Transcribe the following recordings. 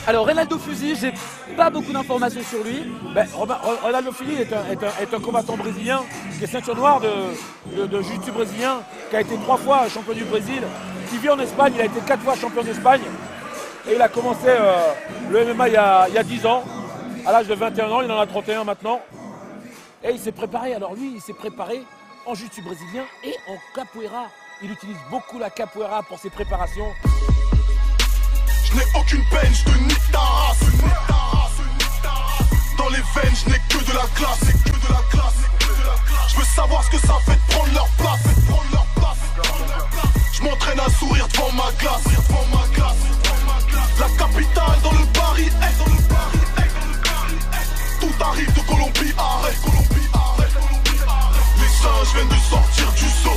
Alors Reynaldo Fusil, j'ai pas beaucoup d'informations sur lui. Ben, Reynaldo Fusil est un combattant brésilien qui est ceinture noire de jiu-jitsu brésilien, qui a été 3 fois champion du Brésil, qui vit en Espagne, il a été 4 fois champion d'Espagne. Et il a commencé le MMA il y a 10 ans, à l'âge de 21 ans, il en a 31 maintenant. Et il s'est préparé, alors lui, il s'est préparé en jiu-jitsu brésilien et en capoeira. Il utilise beaucoup la capoeira pour ses préparations. Je n'ai aucune peine, je te nique ta race. Dans les veines, je n'ai que de la classe. Je veux savoir ce que ça fait de prendre leur place. Je m'entraîne à sourire devant ma glace. La capitale dans le Paris. Tout arrive de Colombie, arrête. Les singes viennent de sortir du seau.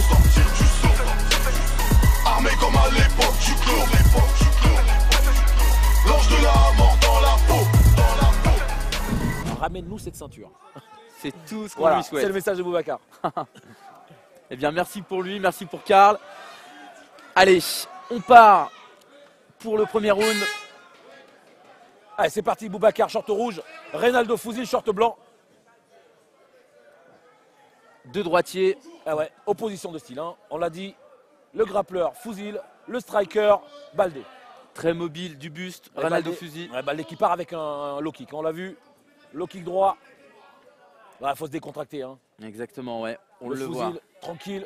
Armés comme à l'époque du clos. L'ange de la mort dans la peau. Ramène-nous cette ceinture. C'est tout ce qu'on Voilà, lui souhaite. c'est le message de Boubacar. Eh bien, merci pour lui, merci pour Karl. Allez, on part pour le premier round. Allez, c'est parti, Boubacar, short rouge. Reynaldo Fusil, short blanc. Deux droitiers. Ah ouais, opposition de style, hein. On l'a dit, le grappleur Fusil, le striker Baldé. Très mobile du buste, Et Reynaldo Baldé- Fusil. Ouais, Baldé qui part avec un low kick, on l'a vu. Low kick droit. Il faut se décontracter, hein. Exactement, ouais, on le le Fusil, voit. tranquille,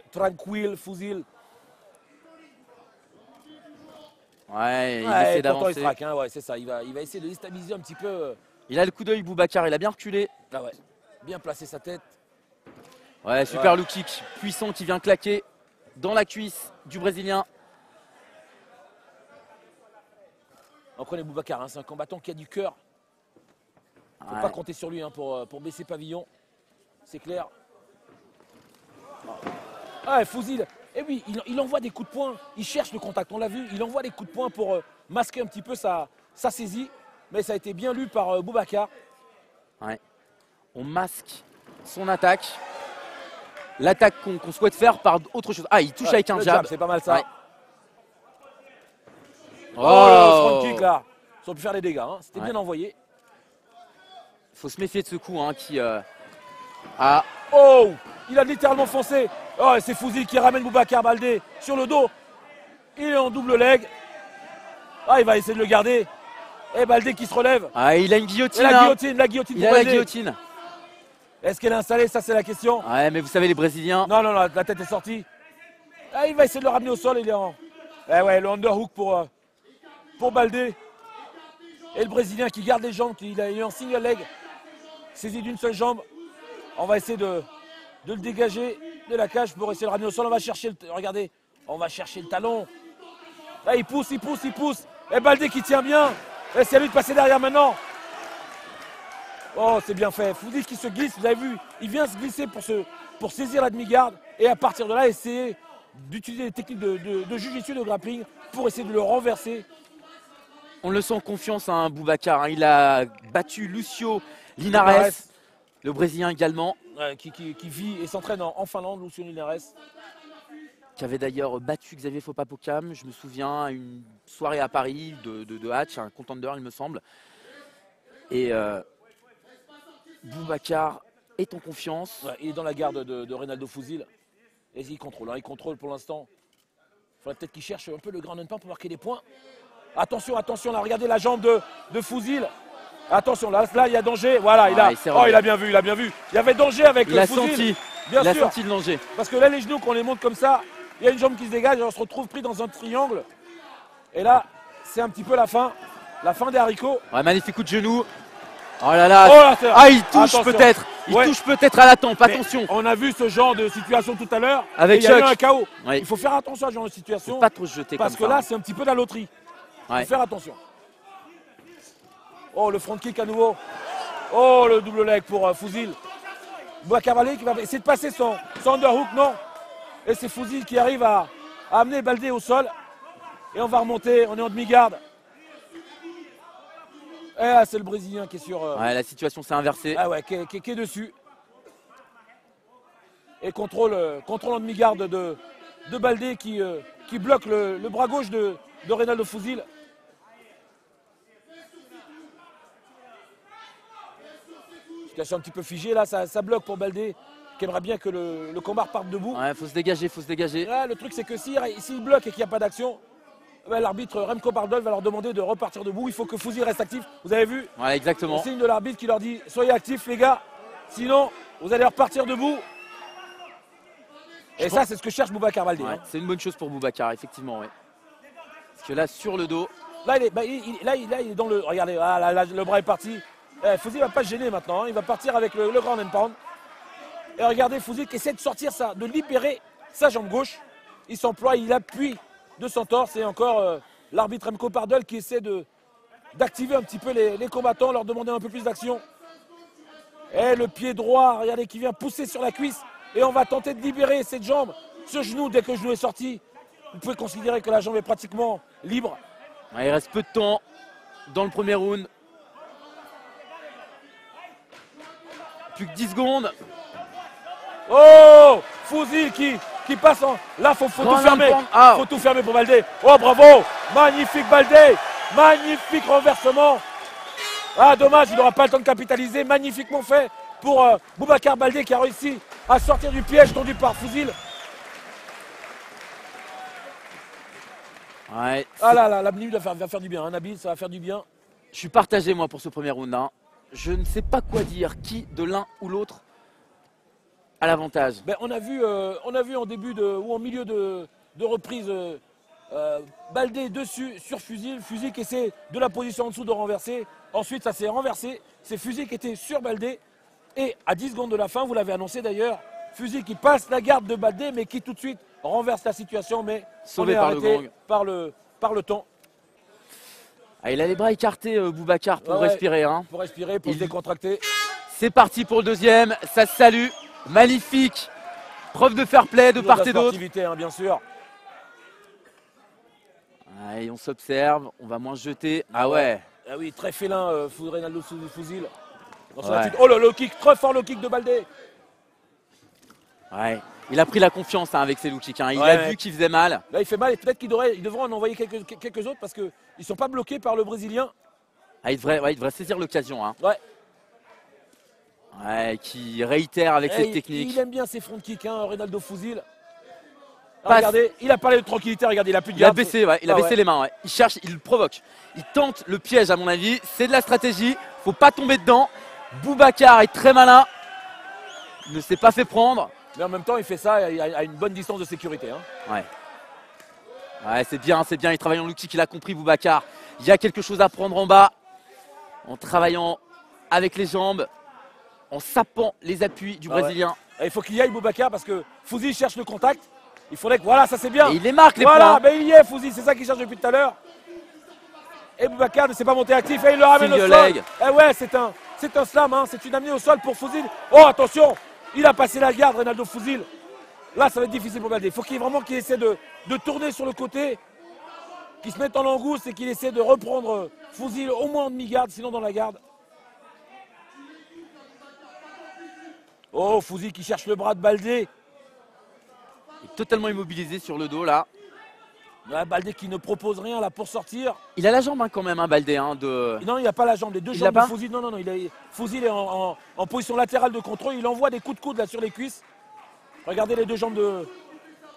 Fusil. Ouais, il Ouais, essaie pourtant, il d'avancer. traque, hein, ouais, c'est ça. Il va essayer de déstabiliser un petit peu. Il a le coup d'œil, Boubacar, il a bien reculé. Ah ouais, bien placer sa tête. Ouais, super Ouais. low kick puissant qui vient claquer dans la cuisse du Brésilien. On connaît Boubacar, hein, c'est un combattant qui a du cœur. Il ne faut Ouais. pas compter sur lui, hein, pour baisser pavillon. C'est clair. Ah, Fusil. Et oui, il envoie des coups de poing. Il cherche le contact, on l'a vu. Il envoie des coups de poing pour masquer un petit peu sa saisie. Mais ça a été bien lu par Boubacar. Ouais. On masque son attaque. L'attaque qu'on souhaite faire par autre chose. Ah, il touche avec un Le jab. c'est pas mal ça. Ouais. Oh, le front kick Oh, là. Ça aurait pu faire des dégâts, hein. C'était Ouais. bien envoyé. faut se méfier de ce coup hein, qui a Oh, il a littéralement foncé. Oh, et c'est Fusil qui ramène Boubacar Baldé sur le dos. Il est en double leg. Ah, il va essayer de le garder. Et Baldé qui se relève. Ah, il a une Et guillotine. la hein. guillotine, la guillotine Il pour a la Baldé. guillotine. Est-ce qu'elle est installée? Ça, c'est la question. Ouais, mais vous savez, les Brésiliens. Non, la tête est sortie. Ah, il va essayer de le ramener au sol. Il est en. Eh ouais, le underhook pour Baldé. Et le Brésilien qui garde les jambes, il est en single leg. Saisi d'une seule jambe. On va essayer de le dégager de la cage pour essayer de le ramener au sol. On va chercher regardez, on va chercher le talon. Là, il pousse. Et Baldé qui tient bien. Et c'est à lui de passer derrière maintenant. Oh, c'est bien fait. Fusil qui se glisse, vous avez vu, il vient se glisser pour saisir la demi-garde et à partir de là, essayer d'utiliser les techniques de jiu-jitsu, de grappling pour essayer de le renverser. On le sent en confiance, hein, Boubacar. hein. Il a battu Lucio Linares, Linares. le Brésilien également, Qui vit et s'entraîne en Finlande, Lucio Linares. qui avait d'ailleurs battu Xavier Fopapokam. Je me souviens à une soirée à Paris de Hatch, un contender, il me semble. Et Boubacar est en confiance. Ouais, il est dans la garde de Reynaldo Fusil. Et il contrôle, hein, il contrôle pour l'instant. Il faudrait peut-être qu'il cherche un peu le ground and pound pour marquer des points. Attention, là, regardez la jambe de Fusil. Attention, là, il y a danger. Voilà, il s'est relevé. il a bien vu. Il y avait danger avec Il a Fusil. senti, Bien il a sûr. senti le danger. Parce que là, les genoux, quand on les monte comme ça, il y a une jambe qui se dégage et on se retrouve pris dans un triangle. Et là, c'est un petit peu la fin des haricots. Ouais, magnifique coup de genou. Oh là là. Oh là, c'est- Ah, il touche Attention. peut-être. Il Ouais. touche peut-être à la tempe. Mais Attention. on a vu ce genre de situation tout à l'heure. Avec et il y a eu Chuck. un KO. Ouais. Il faut faire attention à ce genre de situation. Faut pas trop se jeter Parce comme que ça. là, c'est un petit peu de la loterie. Il Ouais. faut faire attention. Oh, le front kick à nouveau. Oh, le double leg pour Fusil. Boubacar Baldé qui va essayer de passer son underhook, non. Et c'est Fusil qui arrive à amener Baldé au sol. Et on va remonter, on est en demi-garde. Et là, c'est le Brésilien qui est sur... Ouais, la situation s'est inversée. Ah ouais, qui est dessus. Et contrôle en demi-garde de Baldé qui bloque le bras gauche de Reynaldo Fusil. Situation un petit peu figée là, ça bloque pour Baldé qui aimerait bien que le combat reparte debout. Ouais, faut se dégager, faut se dégager. Là, le truc c'est que s'il bloque et qu'il n'y a pas d'action, l'arbitre Remco Bardol va leur demander de repartir debout. Il faut que Fouzi reste actif. Vous avez vu Ouais, exactement. le signe de l'arbitre qui leur dit soyez actifs les gars, sinon vous allez repartir debout. Et ça c'est ce que cherche Boubacar Baldé. Ouais, Hein. c'est une bonne chose pour Boubacar, effectivement. Ouais. Parce que là, sur le dos, Là, il est dans le. Regardez, là, le bras est parti. Fouzi ne va pas se gêner maintenant. Hein. Il va partir avec le grand end-pound. Et regardez, Fouzi qui essaie de sortir ça, de libérer sa jambe gauche. Il s'emploie, il appuie de son torse. Et encore l'arbitre Remco Bardol qui essaie d'activer un petit peu les combattants, leur demander un peu plus d'action. Et le pied droit, regardez, qui vient pousser sur la cuisse. Et on va tenter de libérer cette jambe. Ce genou, dès que le genou est sorti, vous pouvez considérer que la jambe est pratiquement libre. ouais, il reste peu de temps dans le premier round. Plus que 10 secondes. Oh, Fouzi qui passe en... Là, faut tout fermer. Ah. Faut tout fermer pour Baldé. Oh, bravo. Magnifique Baldé. Magnifique renversement. Ah, dommage, il n'aura pas le temps de capitaliser. Magnifiquement fait pour Boubacar Baldé qui a réussi à sortir du piège tendu par Fouzil. Ouais, Ah là, la minute va faire du bien. Hein, Nabil, ça va faire du bien. je suis partagé, moi, pour ce premier round. Hein. Je ne sais pas quoi dire. Qui, de l'un ou l'autre, a l'avantage? Ben, on a vu en début ou en milieu de reprise Baldé dessus sur Fuzil. Fuzil qui essaie de la position en dessous de renverser. Ensuite, ça s'est renversé. C'est Fuzil qui était sur Baldé. Et à 10 secondes de la fin, vous l'avez annoncé d'ailleurs, Fuzil qui passe la garde de Baldé, mais qui tout de suite renverse la situation. Mais Sauvé on est par le arrêté gang. par le temps. Ah, il a les bras écartés, Boubacar, pour Ouais, respirer. Hein. Pour respirer, pour se décontracter. C'est parti pour le deuxième. Ça se salue. Magnifique. Preuve de fair play de Toujours part la et d'autre. sportivité, hein, bien sûr. Allez, on s'observe. On va moins se jeter. Ah ouais. Ah oui, très félin, Reynaldo Fuzil. Dans son Ouais. attitude. Oh le low kick, très fort low kick de Baldé. Ouais. Il a pris la confiance hein, avec ses low kicks. Hein. Il Ouais, a ouais. vu qu'il faisait mal. Là, il fait mal et peut-être qu'il devrait en envoyer quelques autres parce qu'ils ne sont pas bloqués par le Brésilien. Ah, il devrait saisir l'occasion. Hein. Ouais. Ouais, qui réitère avec Et cette technique. Il aime bien ses front kicks, hein, Reynaldo Fuzil. Passe. Regardez, il a parlé de tranquillité, regardez, il a plus de Il a garde. baissé, ouais, il a Ah baissé ouais. les mains. Ouais. Il cherche, il provoque. Il tente le piège, à mon avis. C'est de la stratégie. Faut pas tomber dedans. Boubacar est très malin. Il ne s'est pas fait prendre. Mais en même temps, il fait ça à une bonne distance de sécurité. Hein. Ouais. Ouais, c'est bien, c'est bien. Il travaille en outil qu'il a compris, Boubacar. Il y a quelque chose à prendre en bas. En travaillant avec les jambes. En sapant les appuis du Ah ouais. Brésilien. Et il faut qu'il y aille Boubacar parce que Fuzil cherche le contact. Il faudrait que. Voilà, ça c'est bien. Et il les marque, les voilà, points. ben il y est, Fuzil, c'est ça qu'il cherche depuis tout à l'heure. Et Boubacar ne s'est pas monté actif et il le ramène au Single sol. leg. Eh ouais, c'est un slam, hein, c'est une amenée au sol pour Fuzil. Oh, attention, il a passé la garde, Reynaldo Fuzil. Là, ça va être difficile pour Baldé. Il faut qu'il essaie de tourner sur le côté, qu'il se mette en langouste et qu'il essaie de reprendre Fuzil au moins en demi-garde, sinon dans la garde. Oh, Fuzil qui cherche le bras de Baldé. Il est totalement immobilisé sur le dos, là. Là, Baldé qui ne propose rien là pour sortir. Il a la jambe hein, quand même, hein, Baldé. Hein, de... Non, il n'a pas la jambe. Les deux Il jambes l'a de pas Fuzil. Non, Fuzil est en position latérale de contrôle. Il envoie des coups de coude là sur les cuisses. Regardez les deux jambes de.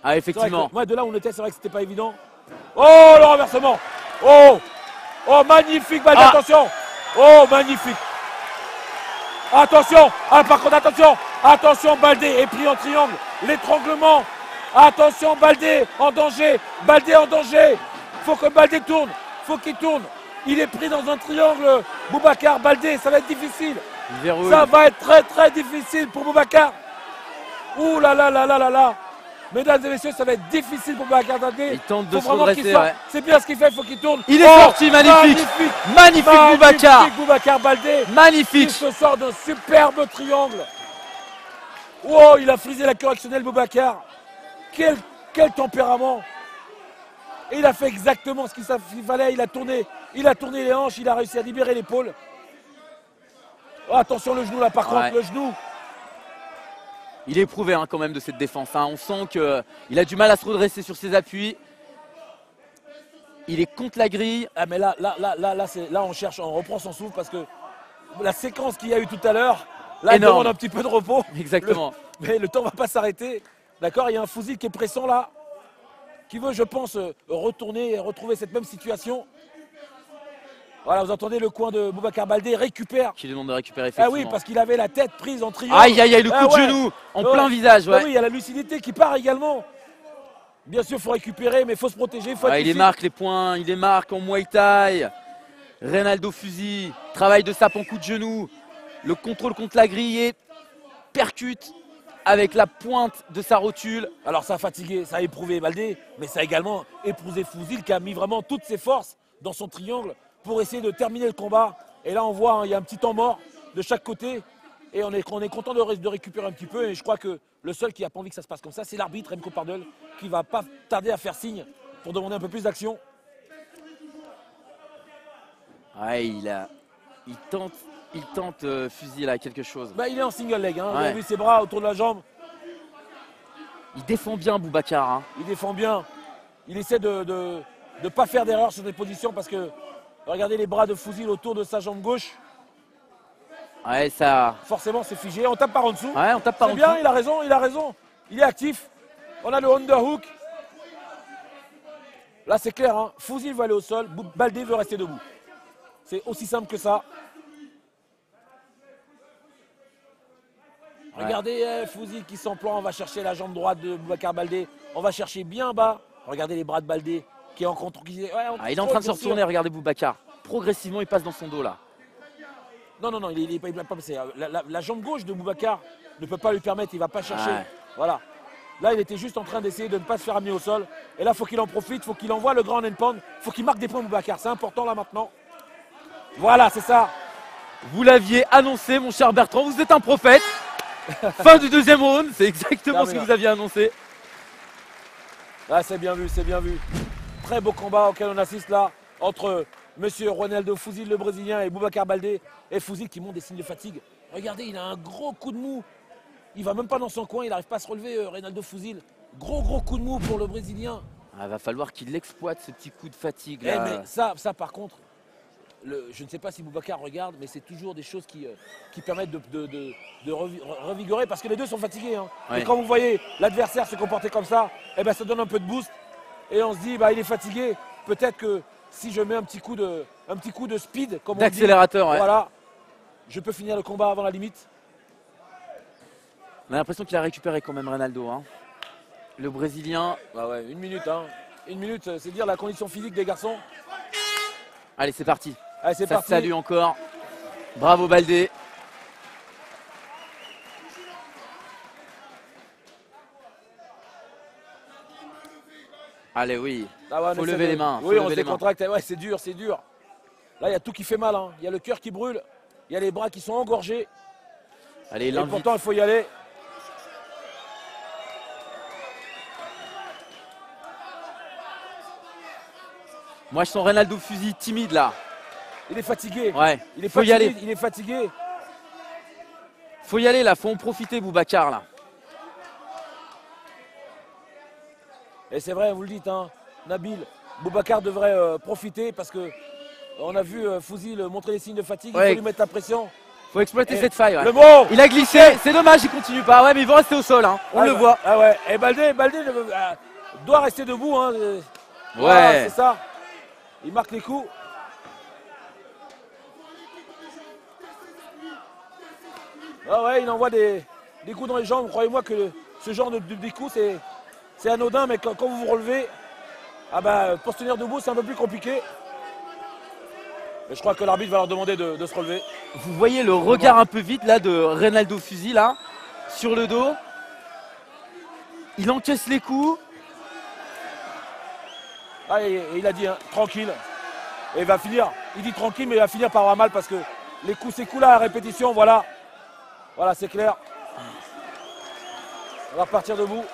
Ah, effectivement. Ouais, de là où on était, c'est vrai que c'était pas évident. Oh, le renversement. Oh, magnifique Baldé, Ah. attention. Oh, magnifique. Attention. Ah, par contre, attention, Baldé est pris en triangle. L'étranglement. Attention, Baldé en danger. Faut que Baldé tourne. Faut qu'il tourne. Il est pris dans un triangle. Boubacar, Baldé, ça va être difficile. Il verrouille. Ça va être très très difficile pour Boubacar. Ouh là là là là là là. Mesdames et messieurs, ça va être difficile pour Boubacar Baldé. Il tente de Faut se vraiment qu'il redresser, sorte. ouais. C'est bien ce qu'il fait, il faut qu'il tourne. Il est sorti, magnifique. Magnifique Boubacar. Magnifique Boubacar Baldé. Magnifique. Il se sort d'un superbe triangle. Oh, il a frisé la correctionnelle Boubacar. Quel tempérament. Et il a fait exactement ce qu'il fallait. Il a tourné les hanches, il a réussi à libérer l'épaule. Oh, attention le genou là par contre, Ouais. le genou. Il est éprouvé hein, quand même de cette défense. Hein. On sent qu'il a du mal à se redresser sur ses appuis. Il est contre la grille. Ah mais là on cherche, on reprend son souffle parce que la séquence qu'il y a eu tout à l'heure, Là, il énorme. demande un petit peu de repos. Exactement. Mais le temps va pas s'arrêter. D'accord, il y a un Fouzil qui est pressant là, qui veut, je pense, retourner et retrouver cette même situation. Voilà, vous entendez le coin de Boubacar Baldé, récupère. Qui demande de récupérer Ah effectivement. oui, parce qu'il avait la tête prise en triangle. Aïe aïe aïe, le coup Ah de ouais. genou en Ouais. plein visage. Ah Ouais. oui, il y a la lucidité qui part également. Bien sûr, il faut récupérer, mais il faut se protéger. Faut être Il les lucide. marque les points, il les marque en Muay Thai. Reynaldo Fusil, travail de sape en coup de genou. Le contrôle contre la grille et percute avec la pointe de sa rotule. Alors ça a fatigué, ça a éprouvé Baldé, mais ça a également épousé Fouzil qui a mis vraiment toutes ses forces dans son triangle pour essayer de terminer le combat. Et là on voit, hein, il y a un petit temps mort de chaque côté. Et on est content de récupérer un petit peu. Et je crois que le seul qui n'a pas envie que ça se passe comme ça, c'est l'arbitre Remco Pardel, qui va pas tarder à faire signe pour demander un peu plus d'action. Ouais, il tente Fusil là quelque chose. Bah, il est en single leg, hein. Vous Ouais. avez vu ses bras autour de la jambe. Il défend bien Boubacar. Hein. Il défend bien. Il essaie de ne pas faire d'erreur sur des positions parce que regardez les bras de Fouzil autour de sa jambe gauche. Ouais, ça. Forcément, c'est figé. On tape par en dessous. Ouais, on tape par C'est en bien, dessous. il a raison, il a raison. Il est actif. On a le underhook. Là, c'est clair. Hein. Fouzil veut aller au sol. Baldé veut rester debout. C'est aussi simple que ça. Ouais. Regardez Fouzil qui s'emploie. On va chercher la jambe droite de Boubacar Baldé. On va chercher bien bas. Regardez les bras de Baldé qui est en contrôle. Il est en train de se retourner, regardez Boubacar. Progressivement, il passe dans son dos là. Non, il n'est pas passé. La jambe gauche de Boubacar ne peut pas lui permettre, il ne va pas chercher. Ouais. Voilà. Là, il était juste en train d'essayer de ne pas se faire amener au sol. Et là, il faut qu'il en profite, il faut qu'il envoie le grand end pound. Il faut qu'il marque des points Boubacar. C'est important là maintenant. Voilà, c'est ça. Vous l'aviez annoncé, mon cher Bertrand, vous êtes un prophète. Fin du deuxième round, c'est exactement ce que vous aviez annoncé. Ah, c'est bien vu, c'est bien vu. Très beau combat auquel on assiste là entre Monsieur Ronaldo Fouzil, le Brésilien, et Boubacar Baldé. Et Fouzil qui montre des signes de fatigue. Regardez, il a un gros coup de mou. Il va même pas dans son coin, il n'arrive pas à se relever, Ronaldo Fouzil. Gros coup de mou pour le Brésilien. Il va falloir qu'il exploite ce petit coup de fatigue Eh, là. mais ça par contre, je ne sais pas si Boubacar regarde, mais c'est toujours des choses qui permettent de revigorer parce que les deux sont fatigués. Hein. Ouais. Et quand vous voyez l'adversaire se comporter comme ça, eh ben, ça donne un peu de boost. Et on se dit, bah, il est fatigué. Peut-être que si je mets un petit coup de speed, comme on dit, D'accélérateur, ouais. voilà, je peux finir le combat avant la limite. On a l'impression qu'il a récupéré quand même Ronaldo. Hein. Le Brésilien. Bah ouais, une minute, hein. Une minute, c'est dire la condition physique des garçons. Allez, c'est parti. Allez, c'est Ça parti. salue encore. Bravo Baldé. Allez, oui. Ah ouais, Faut on lever essaie de- les mains, faut Oui, on lever se les mains. décontracte. Ouais, c'est dur, c'est dur. Là, il y a tout qui fait mal. Hein. Il y a le cœur qui brûle. Il y a les bras qui sont engorgés. Allez, Et l'invite. pourtant, il faut y aller. Moi, je sens Ronaldo Fusil timide là. Il est fatigué. Ouais. Il est Faut y fatigué. aller. Il est fatigué. Faut y aller là. Faut en profiter, Boubacar là. Et c'est vrai, vous le dites, hein, Nabil, Boubacar devrait profiter parce que on a vu Fouzil montrer les signes de fatigue. Ouais. Il faut lui mettre la pression. Faut exploiter Et cette faille. Ouais. Le mot. Il a glissé. C'est dommage, il continue pas. Ouais, mais ils vont rester au sol. Hein. On le voit. Ah ouais. Et Baldé doit rester debout. Hein. Voilà, Ouais. c'est ça. Il marque les coups. Ah ouais, il envoie des coups dans les jambes. Croyez-moi que ce genre de coups, c'est anodin, mais quand vous vous relevez, ah bah, pour se tenir debout, c'est un peu plus compliqué. Mais je crois que l'arbitre va leur demander de se relever. Vous voyez le regard un peu vide là de Ronaldo Fusil là, sur le dos. Il encaisse les coups. Ah, et il a dit, hein, tranquille. Et il va finir, il dit tranquille, mais il va finir par avoir mal parce que ces coups-là à répétition, voilà. Voilà, c'est clair. On va repartir debout.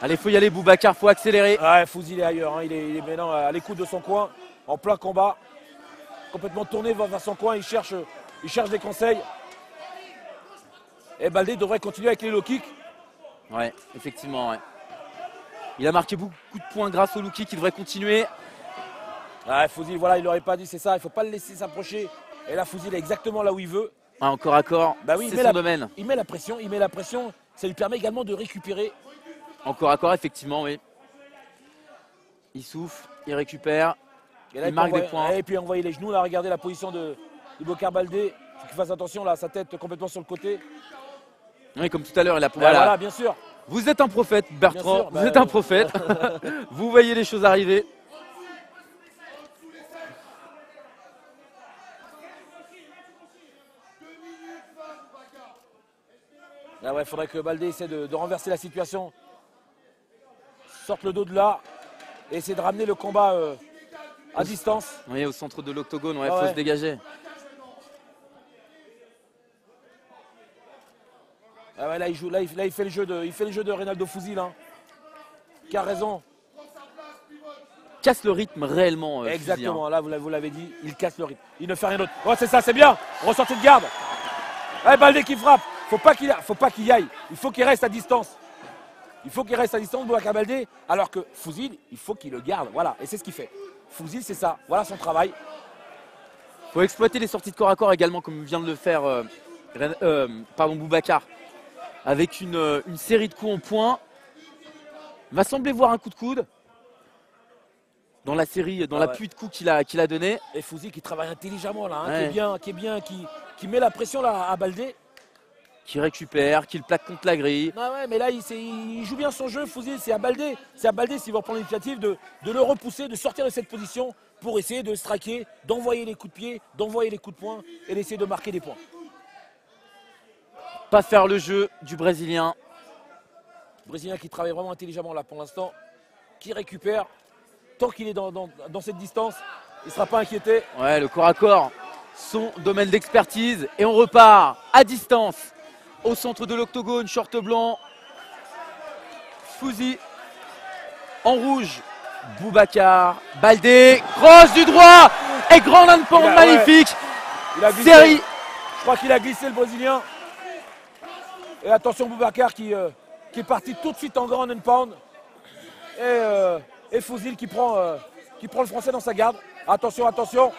Allez, faut y aller, Boubacar, faut accélérer. Ouais, Fouzil est ailleurs, hein. Il est maintenant à l'écoute de son coin, en plein combat. Complètement tourné vers son coin, il cherche des conseils. Et Baldé devrait continuer avec les low kicks. Ouais, effectivement, ouais. Il a marqué beaucoup de points grâce au low kick, il devrait continuer. Ouais, Fouzil, voilà, il l'aurait pas dit, c'est ça, il ne faut pas le laisser s'approcher Et là, Fouzil est exactement là où il veut. Ah, encore à corps, Bah oui, c'est son domaine. il met la pression. Ça lui permet également de récupérer. Encore à corps, effectivement, oui. Il souffle, il récupère, Et là, il marque des points. Et puis envoyer les genoux. Là, regardez la position de Boubacar Baldé. Il faut qu'il fasse attention, là, sa tête complètement sur le côté. Oui, comme tout à l'heure, il a Voilà, bien sûr. Vous êtes un prophète, Bertrand. Bien sûr, vous êtes un prophète. Vous voyez les choses arriver. Ah ouais, il faudrait que Baldé essaie de renverser la situation. Sorte le dos de là. Et essaie de ramener le combat à distance. Oui, au centre de l'octogone, il Ah faut ouais. se dégager. Ah ouais, là, il fait le jeu de Reynaldo Fouzil. Hein. Qui a raison. Casse le rythme réellement. Fusy, Exactement, hein. là vous l'avez dit, il casse le rythme. Il ne fait rien d'autre. Oh, c'est ça, c'est bien. Ressortie de garde. Eh, Baldé qui frappe. Faut pas qu'il y aille. Il faut qu'il reste à distance. Il faut qu'il reste à distance, Boubacar Baldé. Alors que Fouzil, il faut qu'il le garde. Voilà, et c'est ce qu'il fait. Fouzil, c'est ça. Voilà son travail. Faut exploiter les sorties de corps à corps également, comme vient de le faire Boubacar. Avec une série de coups en poing. Il va sembler voir un coup de coude. Dans la série, dans la pluie de coups qu'il a donné. Et Fouzil qui travaille intelligemment là, hein, Ouais. qui met la pression là à Baldé. Qui récupère, qui le plaque contre la grille. Ah ouais, mais là il joue bien son jeu, Fouzil. C'est à Baldé s'il va prendre l'initiative de le repousser, de sortir de cette position pour essayer de striker, d'envoyer les coups de pied, d'envoyer les coups de poing et d'essayer de marquer des points. Pas faire le jeu du Brésilien. Le Brésilien qui travaille vraiment intelligemment là pour l'instant, qui récupère. Tant qu'il est dans cette distance, il ne sera pas inquiété. Ouais, le corps à corps, son domaine d'expertise. Et on repart à distance au centre de l'octogone, short blanc. Fouzil en rouge. Boubacar Baldé, crosse du droit et grand handpound magnifique. Il a glissé. Série. Je crois qu'il a glissé le Brésilien. Et attention Boubacar qui est parti tout de suite en grand handpound. Et Fouzil qui prend le Français dans sa garde. Attention, attention.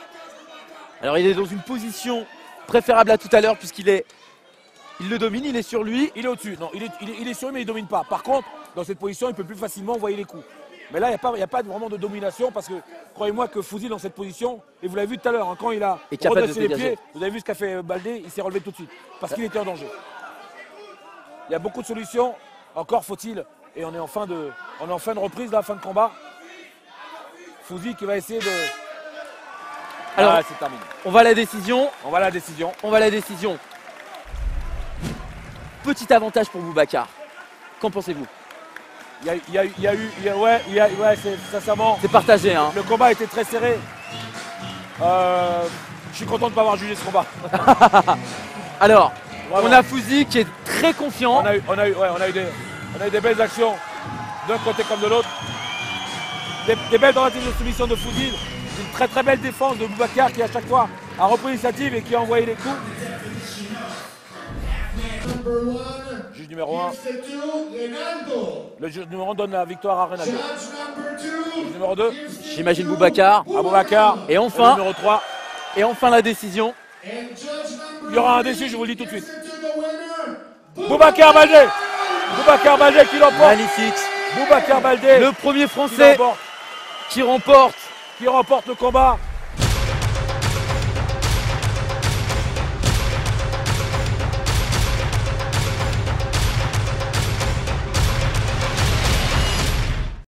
Alors il est dans une position préférable à tout à l'heure puisqu'il le domine, il est sur lui. Il est au-dessus. Non, il est sur lui mais il ne domine pas. Par contre, dans cette position, il peut plus facilement envoyer les coups. Mais là, il n'y a pas vraiment de domination parce que croyez-moi que Fouzil dans cette position, et vous l'avez vu tout à l'heure, hein, quand il a redressé les pieds, vous avez vu ce qu'a fait Baldé, il s'est relevé tout de suite parce qu'il était en danger. Il y a beaucoup de solutions. Encore faut-il, et on est en fin de reprise, là, fin de combat. Fouzil qui va essayer de... Alors, c'est terminé. on va à la décision. On va à la décision. On va à la décision. Petit avantage pour Boubacar. Qu'en pensez-vous? Sincèrement, c'est partagé. Hein. Le combat était très serré. Je suis content de ne pas avoir jugé ce combat. Alors, vraiment. On a Fouzil qui est très confiant. On a eu des belles actions d'un côté comme de l'autre. Des belles tentatives de soumission de Fouzil. Une très très belle défense de Boubacar qui à chaque fois a repris l'initiative et qui a envoyé les coups. Juge numéro 1. Le juge numéro 1 donne la victoire à Reynaldo. Juge numéro 2. J'imagine Boubacar. À Boubacar. Et enfin, le numéro 3. Et enfin la décision. Il y aura un déçu, je vous le dis tout de suite. Boubacar Baldé. Boubacar Baldé qui l'emporte. Magnifique. Boubacar Baldé. Le premier Français qui remporte le combat.